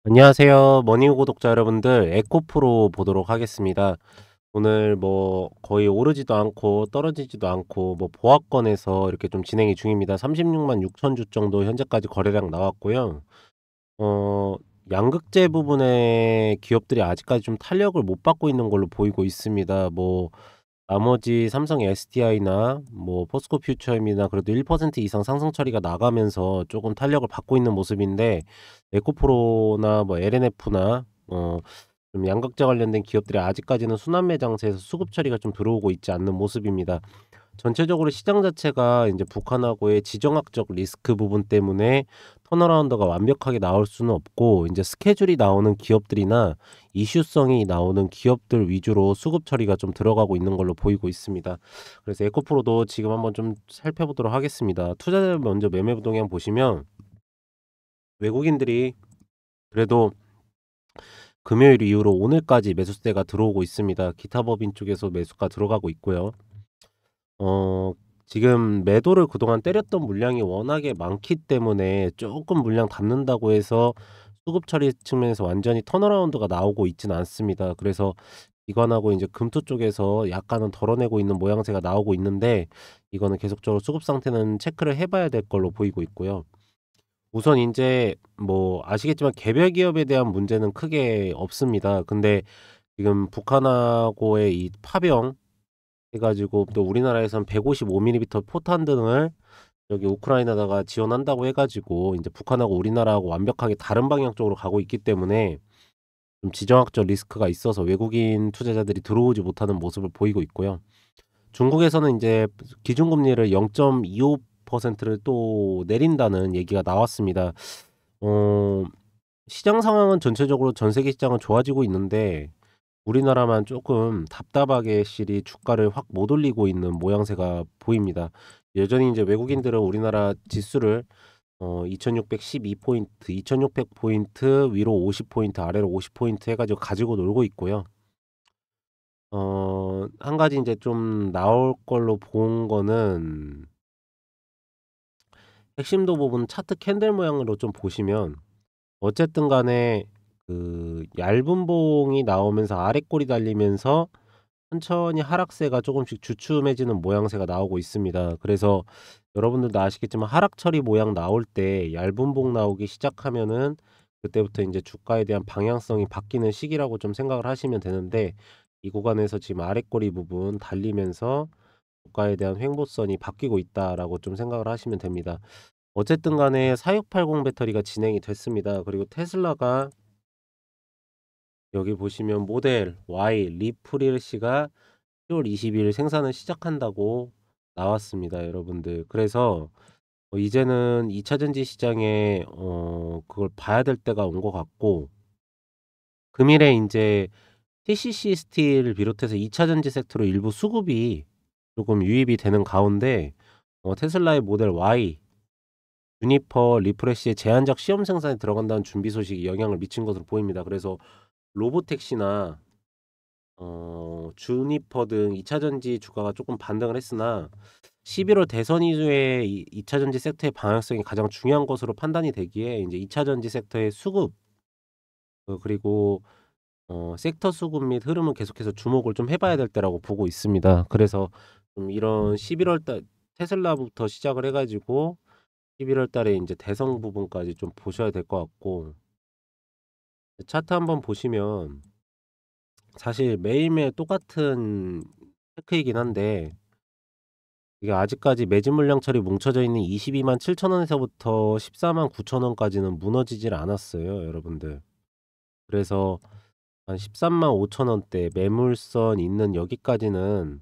안녕하세요. 머니우 구독자 여러분들, 에코프로 보도록 하겠습니다. 오늘 뭐 거의 오르지도 않고 떨어지지도 않고 뭐 보합권에서 이렇게 좀 진행이 중입니다. 36만 6천 주 정도 현재까지 거래량 나왔고요. 어 양극재 부분의 기업들이 아직까지 좀 탄력을 못 받고 있는 걸로 보이고 있습니다. 뭐 나머지 삼성 SDI나 뭐 포스코 퓨처엠이나 그래도 1% 이상 상승 처리가 나가면서 조금 탄력을 받고 있는 모습인데, 에코프로나 뭐 LNF나 좀 양극재 관련된 기업들이 아직까지는 순환매 장세에서 수급 처리가 좀 들어오고 있지 않는 모습입니다. 전체적으로 시장 자체가 이제 북한하고의 지정학적 리스크 부분 때문에 턴어라운드가 완벽하게 나올 수는 없고, 이제 스케줄이 나오는 기업들이나 이슈성이 나오는 기업들 위주로 수급 처리가 좀 들어가고 있는 걸로 보이고 있습니다. 그래서 에코프로도 지금 한번 좀 살펴보도록 하겠습니다. 투자자 먼저 매매 동향 보시면, 외국인들이 그래도 금요일 이후로 오늘까지 매수세가 들어오고 있습니다. 기타 법인 쪽에서 매수가 들어가고 있고요. 어 지금 매도를 그동안 때렸던 물량이 워낙에 많기 때문에 조금 물량 담는다고 해서 수급 처리 측면에서 완전히 턴어라운드가 나오고 있지는 않습니다. 그래서 기관하고 이제 금토 쪽에서 약간은 덜어내고 있는 모양새가 나오고 있는데, 이거는 계속적으로 수급 상태는 체크를 해 봐야 될 걸로 보이고 있고요. 우선 이제 뭐 아시겠지만 개별 기업에 대한 문제는 크게 없습니다. 근데 지금 북한하고의 이 파병 해 가지고, 또 우리나라에선 155 포탄 등을 여기 우크라이나다가 지원한다고 해 가지고 인제 북한하고 우리나라하고 완벽하게 다른 방향 쪽으로 가고 있기 때문에 좀 지정학적 리스크가 있어서 외국인 투자자들이 들어오지 못하는 모습을 보이고 있고요. 중국에서는 인제 기준금리를 0.25%를 또 내린다는 얘기가 나왔습니다. 어 시장 상황은 전체적으로 전 세계 시장은 좋아지고 있는데, 우리나라만 조금 답답하게 실이 주가를 확 못 올리고 있는 모양새가 보입니다. 여전히 이제 외국인들은 우리나라 지수를 2,612 포인트, 2,600 포인트, 위로 50 포인트, 아래로 50 포인트 해 가지고 놀고 있고요. 한 가지 이제 좀 나올 걸로 본 거는, 핵심도 부분 차트 캔들 모양으로 좀 보시면, 어쨌든 간에 그 얇은 봉이 나오면서 아래 꼬리 달리면서 천천히 하락세가 조금씩 주춤해지는 모양새가 나오고 있습니다. 그래서 여러분들도 아시겠지만 하락 처리 모양 나올 때 얇은 봉 나오기 시작하면은 그때부터 이제 주가에 대한 방향성이 바뀌는 시기라고 좀 생각을 하시면 되는데, 이 구간에서 지금 아래 꼬리 부분 달리면서 주가에 대한 횡보선이 바뀌고 있다라고 좀 생각을 하시면 됩니다. 어쨌든 간에 4680 배터리가 진행이 됐습니다. 그리고 테슬라가 여기 보시면 모델 Y 리프릴시가 10월 20일 생산을 시작한다고 나왔습니다, 여러분들. 그래서 이제는 2차 전지 시장에 그걸 봐야 될 때가 온 것 같고, 금일에 인제 TCC 스틸을 비롯해서 2차 전지 섹터로 일부 수급이 조금 유입이 되는 가운데, 테슬라의 모델 Y, 주니퍼 리프레시의 제한적 시험 생산에 들어간다는 준비 소식이 영향을 미친 것으로 보입니다. 그래서 로보택시나 주니퍼 등 2차 전지 주가가 조금 반등을 했으나, 11월 대선 이후에 이 2차 전지 섹터의 방향성이 가장 중요한 것으로 판단이 되기에 인제 2차 전지 섹터의 수급, 그리고 섹터 수급 및 흐름은 계속해서 주목을 좀 해 봐야 될 때라고 보고 있습니다. 그래서 좀 이런 11월 달 테슬라부터 시작을 해 가지고 11월 달에 인제 대선 부분까지 좀 보셔야 될 것 같고, 차트 한번 보시면 사실 매일매일 똑같은 체크이긴 한데, 이게 아직까지 매진 물량 처리 뭉쳐져 있는 22만 7천 원에서부터 14만 9천 원까지는 무너지질 않았어요, 여러분들. 그래서 한 13만 5천 원대 매물선 있는 여기까지는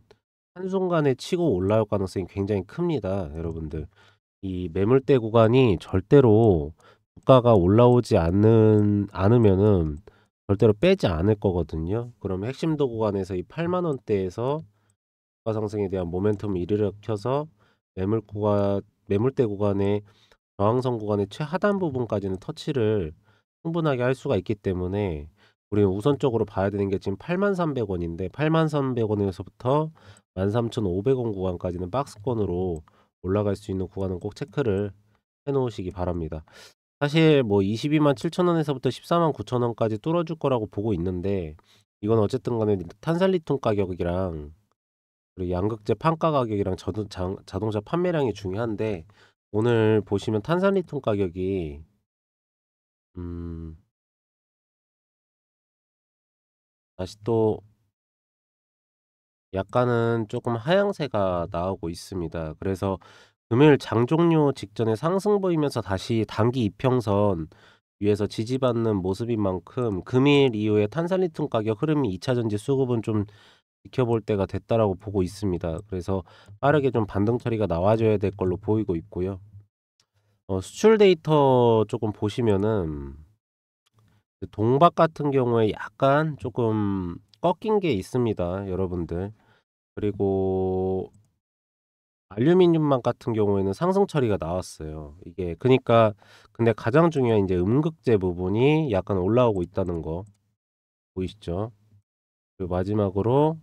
한순간에 치고 올라올 가능성이 굉장히 큽니다, 여러분들. 이 매물대 구간이 절대로 주가가 올라오지 않으면은 절대로 빼지 않을 거거든요. 그럼 핵심도 구간에서 이 8만 원대에서 주가 상승에 대한 모멘텀을 일으켜서 매물대 구간의 저항선 구간의 최하단 부분까지는 터치를 충분하게 할 수가 있기 때문에, 우리는 우선적으로 봐야 되는 게 지금 83,300 원인데, 83,300 원에서부터 13,500원 구간까지는 박스권으로 올라갈 수 있는 구간은 꼭 체크를 해 놓으시기 바랍니다. 사실 뭐 227,000원에서부터 149,000원까지 뚫어줄 거라고 보고 있는데, 이건 어쨌든 간에 탄산리튬 가격이랑 그리고 양극재 판가 가격이랑 자동차 판매량이 중요한데, 오늘 보시면 탄산리튬 가격이 음 다시 또 약간은 조금 하향세가 나오고 있습니다. 그래서 금요일 장 종료 직전에 상승 보이면서 다시 단기 이평선 위에서 지지받는 모습인 만큼, 금일 이후에 탄산리튬 가격 흐름이 2차 전지 수급은 좀 지켜볼 때가 됐다라고 보고 있습니다. 그래서 빠르게 좀 반등 처리가 나와줘야 될 걸로 보이고 있고요. 수출 데이터 조금 보시면은 그 동박 같은 경우에 약간 조금 꺾인 게 있습니다, 여러분들. 그리고 알루미늄만 같은 경우에는 상승 처리가 나왔어요. 이게 그니까, 근데 가장 중요한 인제 음극재 부분이 약간 올라오고 있다는 거 보이시죠? 그리고 마지막으로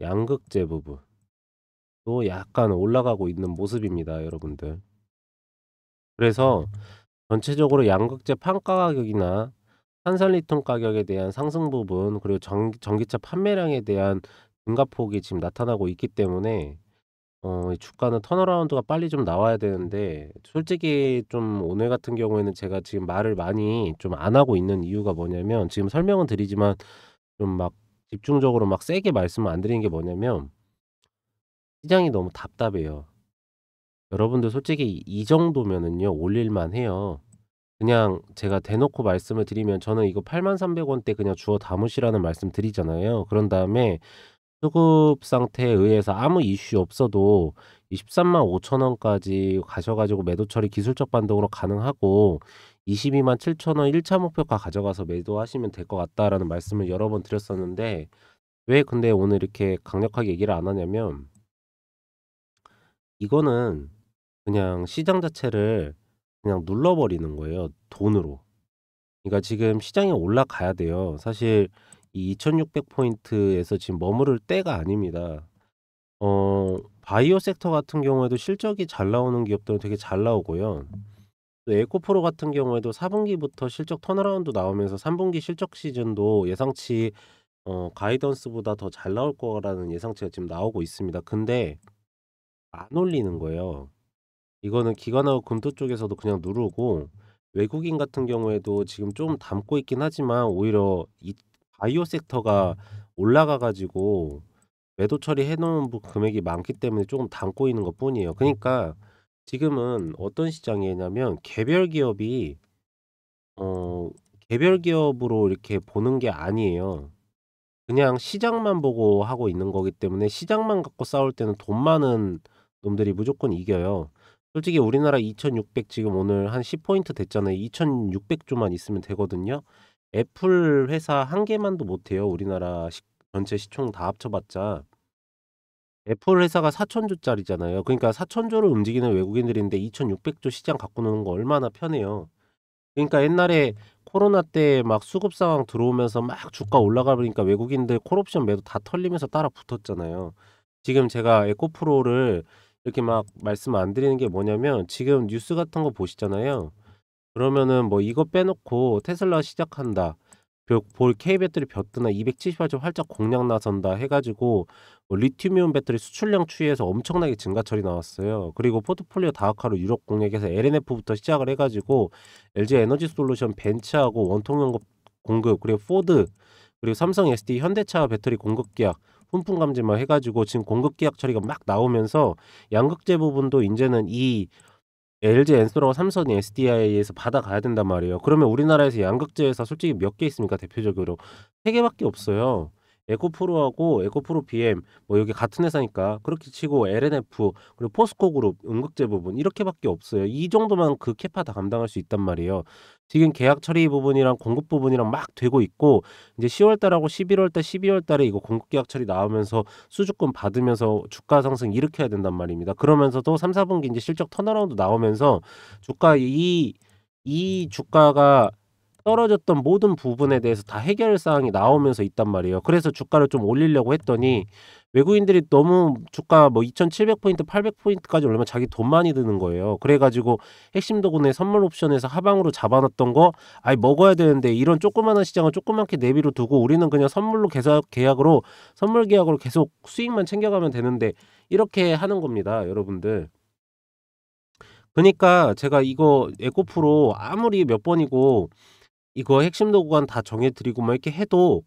양극재 부분도 약간 올라가고 있는 모습입니다, 여러분들. 그래서 전체적으로 양극재 판가 가격이나 탄산리튬 가격에 대한 상승 부분, 그리고 전기차 판매량에 대한 증가폭이 지금 나타나고 있기 때문에 이 주가는 턴어라운드가 빨리 좀 나와야 되는데, 솔직히 좀 오늘 같은 경우에는 제가 지금 말을 많이 좀 안 하고 있는 이유가 뭐냐면, 지금 설명은 드리지만 좀 막 집중적으로 막 세게 말씀을 안 드리는 게 뭐냐면, 시장이 너무 답답해요. 여러분들 솔직히 이 정도면은요 올릴만 해요. 그냥 제가 대놓고 말씀을 드리면, 저는 이거 83,300원대 그냥 주워 담으시라는 말씀 드리잖아요. 그런 다음에 수급 상태에 의해서 아무 이슈 없어도 이 135,000원까지 가셔 가지고 매도 처리 기술적 반등으로 가능하고, 227,000원 1차 목표가 가져가서 매도하시면 될 것 같다라는 말씀을 여러 번 드렸었는데, 왜 근데 오늘 이렇게 강력하게 얘기를 안 하냐면, 이거는 그냥 시장 자체를 그냥 눌러버리는 거예요, 돈으로. 그러니까 지금 시장이 올라가야 돼요. 사실 이 2,600 포인트에서 지금 머무를 때가 아닙니다. 바이오 섹터 같은 경우에도 실적이 잘 나오는 기업들은 되게 잘 나오고요. 또 에코프로 같은 경우에도 4 분기부터 실적 턴어라운드 나오면서 3 분기 실적 시즌도 예상치 가이던스보다 더 잘 나올 거라는 예상치가 지금 나오고 있습니다. 근데 안 올리는 거예요. 이거는 기관하고 금토 쪽에서도 그냥 누르고, 외국인 같은 경우에도 지금 좀 담고 있긴 하지만 오히려 이 바이오 섹터가 올라가 가지고 매도 처리해 놓은 금액이 많기 때문에 조금 담고 있는 것뿐이에요. 그니까 지금은 어떤 시장이냐면, 개별 기업이 어 개별 기업으로 이렇게 보는 게 아니에요. 그냥 시장만 보고 하고 있는 거기 때문에, 시장만 갖고 싸울 때는 돈 많은 놈들이 무조건 이겨요. 솔직히 우리나라 2,600 지금 오늘 한 10 포인트 됐잖아요. 2,600 조만 있으면 되거든요. 애플 회사 한 개만도 못 해요, 우리나라 전체 시총 다 합쳐 봤자. 애플 회사가 4,000 조짜리잖아요. 그러니까 4,000 조를 움직이는 외국인들인데 2,600조 시장 갖고 노는 거 얼마나 편해요. 그러니까 옛날에 코로나 때 막 수급 상황 들어오면서 막 주가 올라가 버리니까 외국인들 콜옵션 매도 다 털리면서 따라 붙었잖아요. 지금 제가 에코프로를 이렇게 막 말씀 안 드리는 게 뭐냐면, 지금 뉴스 같은 거 보시잖아요. 그러면은 뭐 이거 빼놓고 테슬라 시작한다, 볼 K배터리 벼뜨나 278조 활짝 공략 나선다 해 가지고 리튬이온 배터리 수출량 추이에서 엄청나게 증가 처리 나왔어요. 그리고 포트폴리오 다각화로 유럽 공략에서 LNF부터 시작을 해 가지고 LG 에너지 솔루션, 벤츠하고 원통 연료 공급, 그리고 포드, 그리고 삼성 SDI 현대차 배터리 공급 계약 훈풍 감지만 해 가지고 지금 공급 계약 처리가 막 나오면서, 양극재 부분도 인제는 이 LG 엔솔하고 삼성 SDI에서 받아가야 된단 말이에요. 그러면 우리나라에서 양극재 회사 솔직히 몇 개 있습니까, 대표적으로? 3 개밖에 없어요. 에코프로하고 에코프로 BM, 뭐 여기 같은 회사니까 그렇게 치고 LNF, 그리고 포스코 그룹 음극재 부분, 이렇게 밖에 없어요. 이 정도만 그 캐파 다 감당할 수 있단 말이에요. 지금 계약 처리 부분이랑 공급 부분이랑 막 되고 있고, 이제 10월 달하고 11월 달, 12월 달에 이거 공급 계약 처리 나오면서 수주권 받으면서 주가 상승 일으켜야 된단 말입니다. 그러면서도 3-4 분기 이제 실적 턴어라운드 나오면서 주가 이 주가가 떨어졌던 모든 부분에 대해서 다 해결 사항이 나오면서 있단 말이에요. 그래서 주가를 좀 올리려고 했더니 외국인들이 너무 주가 뭐 2,700 포인트 800 포인트까지 올리면 자기 돈 많이 드는 거예요. 그래 가지고 핵심 도군의 선물 옵션에서 하방으로 잡아 놨던 거 "아이 먹어야 되는데 이런 조그마한 시장을 조그맣게 내비로 두고 우리는 그냥 선물로 계약으로 선물 계약으로 계속 수익만 챙겨가면 되는데." 이렇게 하는 겁니다, 여러분들. 그니까 제가 이거 에코프로 아무리 몇 번이고 이거 핵심 도구간 다 정해 드리고 막 이렇게 해도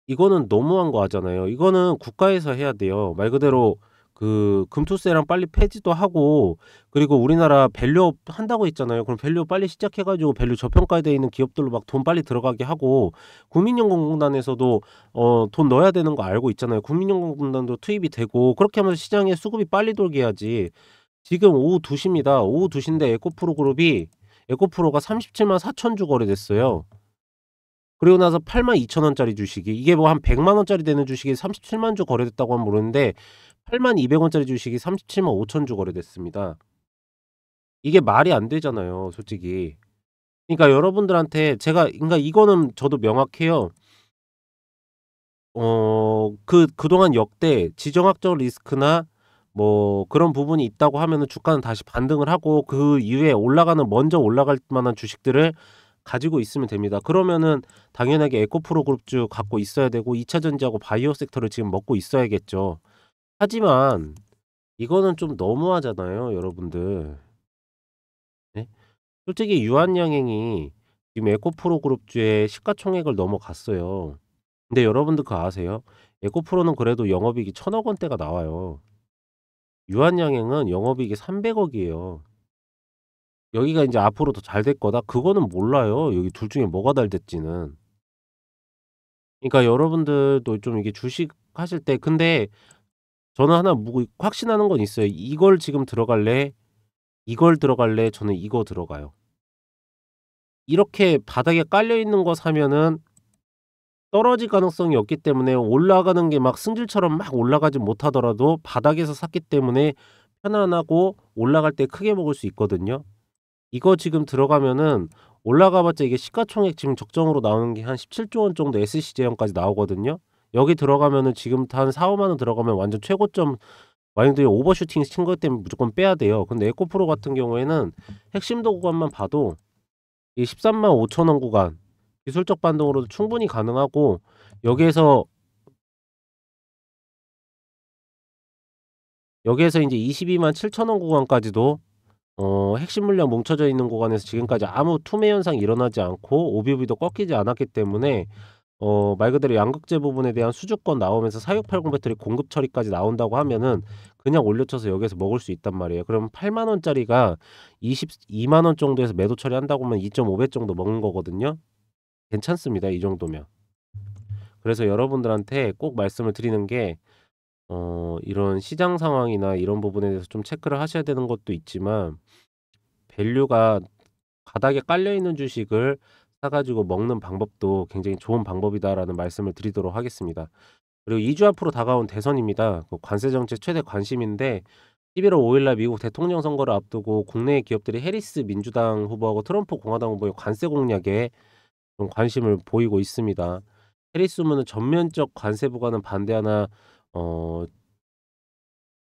이거는 너무한 거 하잖아요. 이거는 국가에서 해야 돼요. 말 그대로 그 금투세랑 빨리 폐지도 하고, 그리고 우리나라 밸류업 한다고 했잖아요. 그럼 밸류업 빨리 시작해 가지고 밸류 저평가돼 있는 기업들로 막 돈 빨리 들어가게 하고, 국민연금공단에서도 돈 넣어야 되는 거 알고 있잖아요. 국민연금공단도 투입이 되고 그렇게 하면서 시장에 수급이 빨리 돌게 해야지. 지금 오후 2 시입니다. 오후 2 시인데 에코프로 그룹이 에코프로가 374,000 주 거래됐어요. 그리고 나서 82,000 원짜리 주식이 이게 뭐 한 100만 원짜리 되는 주식이 370,000 주 거래됐다고 하면 모르는데 82,200 원짜리 주식이 375,000 주 거래됐습니다. 이게 말이 안 되잖아요, 솔직히. 그러니까 여러분들한테 제가, 그러니까 이거는 저도 명확해요. 그동안 역대 지정학적 리스크나 뭐 그런 부분이 있다고 하면은 주가는 다시 반등을 하고 그 이후에 올라가는 먼저 올라갈 만한 주식들을 가지고 있으면 됩니다. 그러면은 당연하게 에코프로 그룹주 갖고 있어야 되고 2 차 전지하고 바이오 섹터를 지금 먹고 있어야겠죠. 하지만 이거는 좀 너무하잖아요, 여러분들. 네? 솔직히 유한양행이 지금 에코프로 그룹주의 시가총액을 넘어갔어요. 근데 여러분들 그거 아세요? 에코프로는 그래도 영업이익이 1,000억 원대가 나와요. 유한양행은 영업이익이 300억 이에요. 여기가 인제 '앞으로 더 잘 될 거다.' 그거는 몰라요. 여기 둘 중에 뭐가 잘 될지는. 그러니까 여러분들도 좀 이게 주식하실 때, 근데 저는 하나 뭐 확신하는 건 있어요. '이걸 지금 들어갈래? 이걸 들어갈래?' 저는 이거 들어가요. 이렇게 바닥에 깔려 있는 거 사면은 떨어질 가능성이 없기 때문에 올라가는 게 막 승질처럼 막 올라가진 못하더라도 바닥에서 샀기 때문에 편안하고 올라갈 때 크게 먹을 수 있거든요. 이거 지금 들어가면은 올라가 봤자 이게 시가총액 지금 적정으로 나오는 게 한 17조 원 정도 SC제형까지 나오거든요. 여기 들어가면은 지금부터 한 4-5만 원 들어가면 완전 최고점, 많이들 오버슈팅 친 것 때문에 무조건 빼야 돼요. 근데 에코프로 같은 경우에는 핵심도 구간만 봐도 이 135,000원 구간 기술적 반등으로도 충분히 가능하고, 여기에서 여기에서 인제 227,000원 구간까지도 핵심 물량 뭉쳐져 있는 구간에서 지금까지 아무 투매 현상이 일어나지 않고 OBV도 꺾이지 않았기 때문에 말 그대로 양극재 부분에 대한 수주권 나오면서 4680 배터리 공급 처리까지 나온다고 하면은 그냥 올려쳐서 여기에서 먹을 수 있단 말이에요. 그러면 80,000 원짜리가 220,000 원 정도에서 매도 처리한다고 하면 2.5배 정도 먹은 거거든요. 괜찮습니다, 이 정도면. 그래서 여러분들한테 꼭 말씀을 드리는 게 이런 시장 상황이나 이런 부분에 대해서 좀 체크를 하셔야 되는 것도 있지만, 밸류가 바닥에 깔려 있는 주식을 사 가지고 먹는 방법도 굉장히 좋은 방법이다라는 말씀을 드리도록 하겠습니다. 그리고 2주 앞으로 다가온 대선입니다. 그 관세 정책 최대 관심인데 11월 5일 날 미국 대통령 선거를 앞두고 국내 기업들이 해리스 민주당 후보하고 트럼프 공화당 후보의 관세 공략에 좀 관심을 보이고 있습니다. 해리스 후보는 전면적 관세 부과는 반대하나 어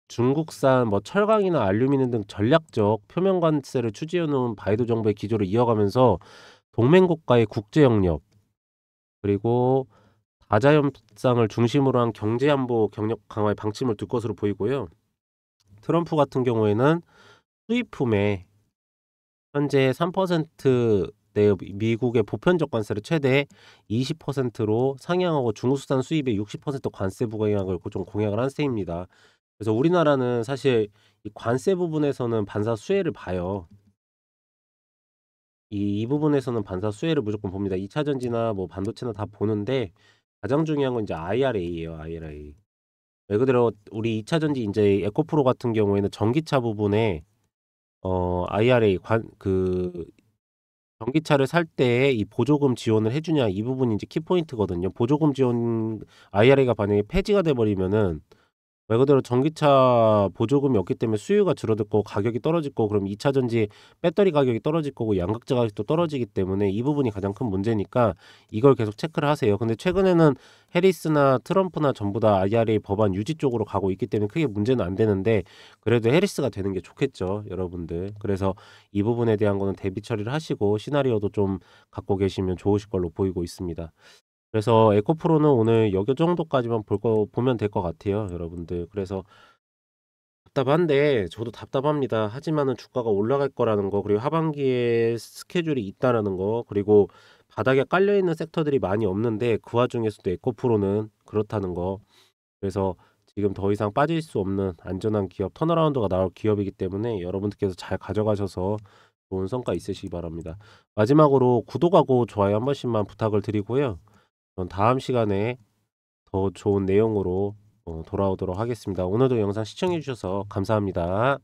중국산 뭐 철강이나 알루미늄 등 전략적 표면 관세를 추진해 놓은 바이든 정부의 기조를 이어가면서 동맹국가의 국제 영역, 그리고 다자협상을 중심으로 한 경제 안보 경력 강화의 방침을 둘 것으로 보이고요. 트럼프 같은 경우에는 수입품에 현재 3%대 미국의 보편적 관세를 최대 20%로 상향하고 중국산 수입에 60% 관세 부과액을 좀 공약을 한 셈입니다. 그래서 우리나라는 사실 이 관세 부분에서는 반사 수혜를 봐요. 이 부분에서는 반사 수혜를 무조건 봅니다. 2 차 전지나 뭐 반도체나 다 보는데 가장 중요한 건 이제 IRA예요, IRA. 말 그대로 우리 2 차 전지 인제 에코프로 같은 경우에는 전기차 부분에 IRA 전기차를 살 때 이 보조금 지원을 해 주냐, 이 부분이 인제 키포인트거든요. 보조금 지원 IRA가 만약에 폐지가 돼 버리면은 말 그대로 전기차 보조금이 없기 때문에 수요가 줄어들 거고 가격이 떨어질 거고 그럼 2차 전지 배터리 가격이 떨어질 거고 양극재 가격도 떨어지기 때문에 이 부분이 가장 큰 문제니까 이걸 계속 체크를 하세요. 근데 최근에는 해리스나 트럼프나 전부 다 IRA 법안 유지 쪽으로 가고 있기 때문에 크게 문제는 안 되는데 그래도 해리스가 되는 게 좋겠죠, 여러분들. 그래서 이 부분에 대한 거는 대비 처리를 하시고 시나리오도 좀 갖고 계시면 좋으실 걸로 보이고 있습니다. 그래서 에코프로는 오늘 여기 정도까지만 보면 될 것 같아요, 여러분들. 그래서 답답한데 저도 답답합니다. 하지만은 주가가 올라갈 거라는 거, 그리고 하반기에 스케줄이 있다라는 거, 그리고 바닥에 깔려 있는 섹터들이 많이 없는데 그 와중에서도 에코프로는 그렇다는 거. 그래서 지금 더 이상 빠질 수 없는 안전한 기업, 턴어라운드가 나올 기업이기 때문에 여러분들께서 잘 가져가셔서 좋은 성과 있으시기 바랍니다. 마지막으로 구독하고 좋아요 한 번씩만 부탁을 드리고요. 전 다음 시간에 더 좋은 내용으로 돌아오도록 하겠습니다. 오늘도 영상 시청해 주셔서 감사합니다.